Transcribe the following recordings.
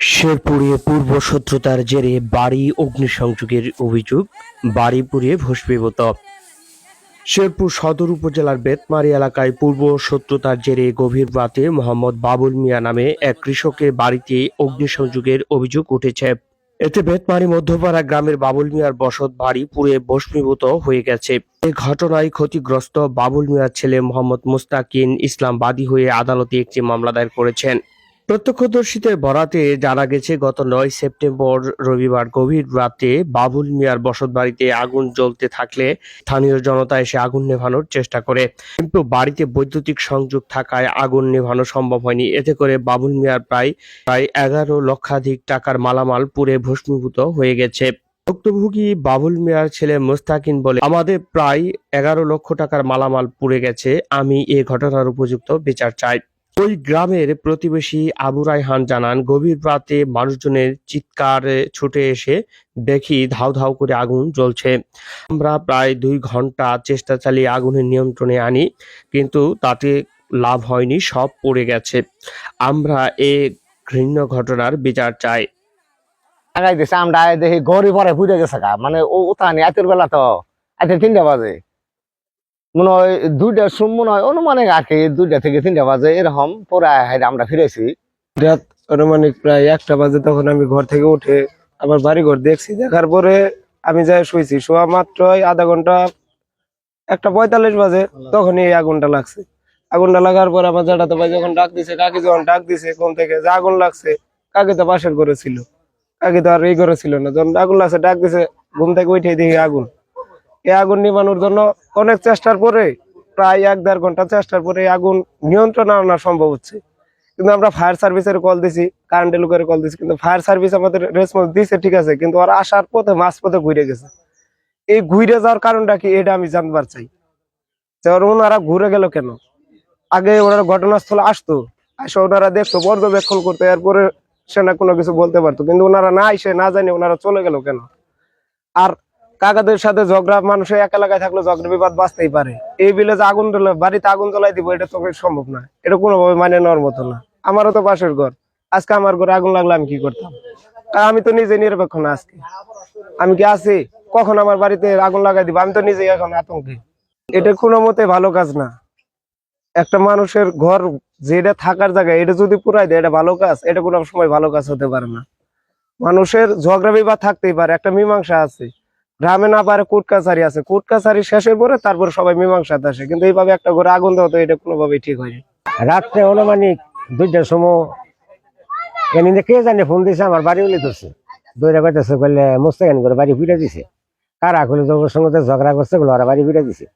শেরপুরে পূর্বশত্রুতার জেরে বাড়ি অগ্নিসংযোগের অভিযোগ, বাড়ি পুড়িয়ে ভস্মীভূত। শেরপুর সদর উপজেলার বেতমারি এলাকায় পূর্ব শত্রুতার জেরে গভীর রাতে মোহাম্মদ বাবুল মিয়া নামে এক কৃষকের বাড়িতে অগ্নিসংযোগের অভিযোগ উঠেছে। এতে বেতমারি মধ্যপাড়া গ্রামের বাবুল মিয়ার বসত বাড়ি পুড়ে ভস্মীভূত হয়ে গেছে। এই ঘটনায় ক্ষতিগ্রস্ত বাবুল মিয়ার ছেলে মোহাম্মদ মুস্তাকিন ইসলাম বাদী হয়ে আদালতে একটি মামলা দায়ের করেছেন। প্রত্যক্ষদর্শীদের বরাতে জানা গেছে, গত ৯ সেপ্টেম্বর রবিবার গভীর রাতে বাবুল মিয়ার বসতবাড়িতে আগুন জ্বলতে থাকলে স্থানীয় জনতা এসে আগুন নেভানোর চেষ্টা করে, কিন্তু বাড়িতে বৈদ্যুতিক সংযোগ থাকায় আগুন নেভানো সম্ভব হয়নি। এতে করে বাবুল মিয়ার প্রায় 11 লক্ষাধিক টাকার মালামাল পুড়ে ভস্মীভূত হয়ে গেছে। ভুক্তভোগী বাবুল মিয়ার ছেলে মুস্তাকিন বলে, আমাদের প্রায় 11 লক্ষ টাকার মালামাল পুড়ে গেছে, আমি এ ঘটনার উপযুক্ত বিচার চাই। ওই গ্রামের প্রতিবেশী আবু রায়হান জানান, গভীর রাতে মানুষজনের চিৎকারে ছুটে এসে দেখি ধাউ ধাউ করে আগুন জ্বলছে। আমরা প্রায় 2 ঘন্টা চেষ্টা চালিয়ে আগুনের নিয়ন্ত্রণে আনি, কিন্তু তাতে লাভ হয়নি, সব পড়ে গেছে। আমরা এ ঘৃণ্য ঘটনার বিচার চাই। লাগাই দিছে আমরা দেখি গড়ি পরে ফুটে গেছে গা, মানে ও উঠানি রাতের বেলা, তো রাতে 3টা বাজে মনে হয়, 2টার সময় মনে হয় অনুমানিক আর কি 2টা থেকে 3টা বাজে এরকম পরে আমরা ফিরেছি। রাত অনুমানিক প্রায় 1টা বাজে, তখন আমি ঘর থেকে উঠে আমার বাড়ি ঘর দেখছি। দেখার পরে আমি যাই শুয়েছি, শোয়া মাত্রই আধা ঘন্টা 1:45 বাজে তখনই এই আগুনটা লাগছে। আগুনটা লাগার পর আমার জ্যাঠাতো ভাই যখন ডাক দিছে, কাকি যখন ডাক দিছে কোন থেকে যে আগুন লাগছে, কাকি তো পাশের ঘরে ছিল, কাকি তো আর এই ঘরে ছিল না। যখন আগুন লাগছে ডাক দিছে, ঘুম থেকে উঠে দেখি আগুন। এই আগুন নিবানোর জন্য অনেক চেষ্টার পরে, প্রায় 1-1.5 ঘন্টা চেষ্টার পরে আগুন নিয়ন্ত্রণে আনা সম্ভব হচ্ছে। কিন্তু আমরা ফায়ার সার্ভিসের কল দিছি, কারেন্টের লোকের কল দিছি, কিন্তু ফায়ার সার্ভিস আমাদের রেসপন্স দিছে ঠিক আছে, কিন্তু ওরা আসার পথে মাঝ পথে ঘুরে গেছে। এই ঘুরে যাওয়ার কারণটা কি, এটা আমি জানবার চাই যে ওনারা ঘুরে গেল কেন। আগে ওনারা ঘটনাস্থলে আসতো, আসে ওনারা দেখতো, পর্যবেক্ষণ করতো, এরপরে সে না কোনো কিছু বলতে পারতো, কিন্তু ওনারা না এসে না জানি ওনারা চলে গেল কেন। আর কাকাদের সাথে ঝগড়া, মানুষের এক এলাকায় থাকলে ঝগড়া বিবাদ বাঁচতেই পারে। এই বিলে আগুন জ্বলে বাড়িতে আগুন জ্বলাই দিব, এটা তো সম্ভব না, এটা কোনোভাবে মানে নেওয়ার মতো না। আমারও তো পাশের ঘর, আজকে আমার ঘরে আগুন লাগলে আমি কি করতাম? কারণ আমি তো নিজে নিরপেক্ষ না। আজকে আমি কি আছি কখন আমার বাড়িতে আগুন লাগাই দিব? আমি তো নিজেই এখন আতঙ্কে। এটা কোনো মতে ভালো কাজ না। একটা মানুষের ঘর যেটা থাকার জায়গা, এটা যদি পুরাই দেয়, এটা ভালো কাজ? এটা কোনো সময় ভালো কাজ হতে পারে না। মানুষের ঝগড়া বিবাদ থাকতেই পারে, একটা মীমাংসা আছে। গ্রামে না পারে কোর্ট কাছারি আছে, কোর্ট কাছারি শেষের পরে তারপর সবাই মীমাংসাতে আসে, কিন্তু এইভাবে একটা ঘরে আগুন দেওয়া তো এটা কোনোভাবেই ঠিক হয়নি। রাত্রে অনুমানিক 2টার সময় এমনি কে জানে ফোন দিছে, আমার বাড়ি উলি ধরছে, দৌড়া করতেছে, বললে মুস্তাকিন করে বাড়ি ফিরে দিছে। কারা খুলে ওর সঙ্গে ঝগড়া করছে, ওরা বাড়ি ফিরে দিছে।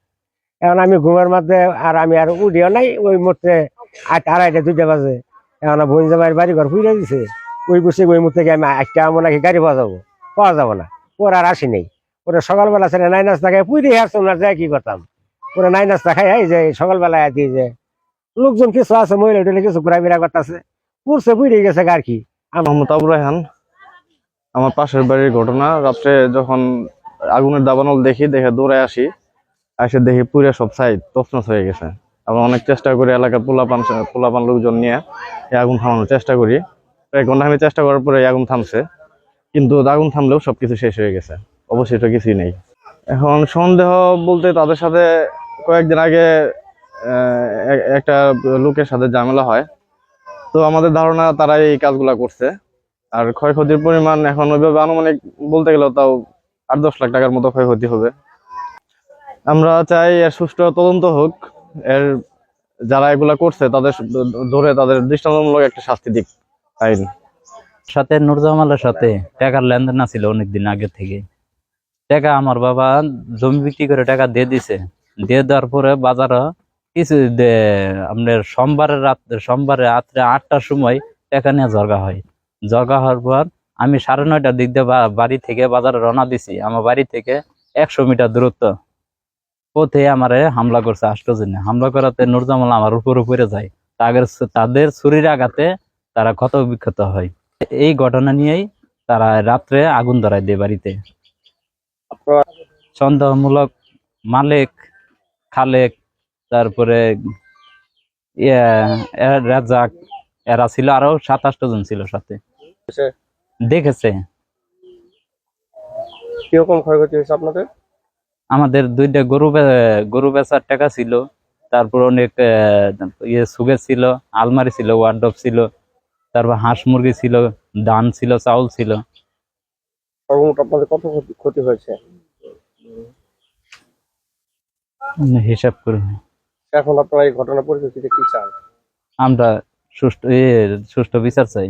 এখন আমি ঘুমের মধ্যে, আর আমি আর উঠিও নাই, ওই মুহূর্তে 2:30 2টা বাজে। এখন বোন জামাইয়ের বাড়ি ঘর ফিরে দিছে, ওই বসে ওই মুহূর্তে আমি একটা আমার নাকি গাড়ি পাওয়া যাবো না। ওরা আর আসি নেই। ওরা সকালবেলা ছেড়ে নাই নাস্তা খাই পুই দিয়ে আসছে, ওনার যায় কি করতাম। ওরা নাই নাস্তা খাই যে সকালবেলায় দিয়ে যে লোকজন কিছু আছে, মহিলা উঠলে কিছু ঘোরাফেরা করতেছে, পুরছে পুড়ে গেছে আর কি। মোহাম্মদ আবু রায়হান, আমার পাশের বাড়ির ঘটনা। রাত্রে যখন আগুনের দাবানল দেখে দৌড়ে আসি, এসে দেখি পুরো সব সাইড তছনছ হয়ে গেছে। আমরা অনেক চেষ্টা করি, এলাকার পোলাপান লোকজন নিয়ে এই আগুন থামানোর চেষ্টা করি। প্রায় ঘন্টাখানেক চেষ্টা করার পরে এই আগুন থামছে, কিন্তু আগুন থামলেও সবকিছু শেষ হয়ে গেছে, অবশিষ্ট কিছুই নেই। এখন সন্দেহ বলতে, তাদের সাথে কয়েকদিন আগে একটা লোকের সাথে ঝামেলা হয়, তো আমাদের ধারণা তারা এই কাজগুলা করছে। আর ক্ষয়ক্ষতির পরিমাণ এখন ওইভাবে আনুমানিক বলতে গেলেও তাও 8-10 লাখ টাকার মতো ক্ষয়ক্ষতি হবে। আমরা চাই এর সুষ্ঠু তদন্ত হোক, এর যারা এগুলা করছে তাদের ধরে তাদের দৃষ্টান্তমূলক একটা শাস্তি দিক আইন। সাথে নুরজামালের সাথে টাকার লেনদেন ছিল অনেকদিন আগে থেকে। টাকা আমার বাবা জমি বিক্রি করে টাকা দিয়ে দিছে। দিয়ে দেওয়ার পরে বাজারে কিছু আপনার সোমবারে রাত্রে 8টার সময় টাকা নিয়ে জরগা হয়। জরগা হওয়ার পর আমি 9:30টার দিক দিয়ে বাড়ি থেকে বাজারে রওনা দিছি। আমার বাড়ি থেকে 100 মিটার দূরত্ব পথে আমারে হামলা করছে আষ্টজনে। হামলা করাতে নুরজামাল আমার উপরে যায়। তাদের ছুরির আঘাতে তারা ক্ষত বিক্ষত হয়। এই ঘটনা নিয়েই তারা রাত্রে আগুন ধরায় দেয় বাড়িতে। সন্দেহমূলক মালিক, খালেক, তারপরে রাজাক, এরা ছিল, আরো 7-8 জন ছিল সাথে। দেখেছে। কিরকম ক্ষয়ক্ষতি হয়েছে আপনাদের? আমাদের দুইটা গরু বেচার টাকা ছিল, তারপর অনেক সুগের ছিল, আলমারি ছিল, ওয়ার্ডরোব ছিল, তারপর হাঁস মুরগি ছিল, ধান ছিল, চাউল ছিল। সর্বমোট আপনাদের কত ক্ষতি হয়েছে হিসাব করে এখন আপনারা এই ঘটনার পরিপ্রেক্ষিতে কি চান? আমরা সুষ্ঠু বিচার চাই।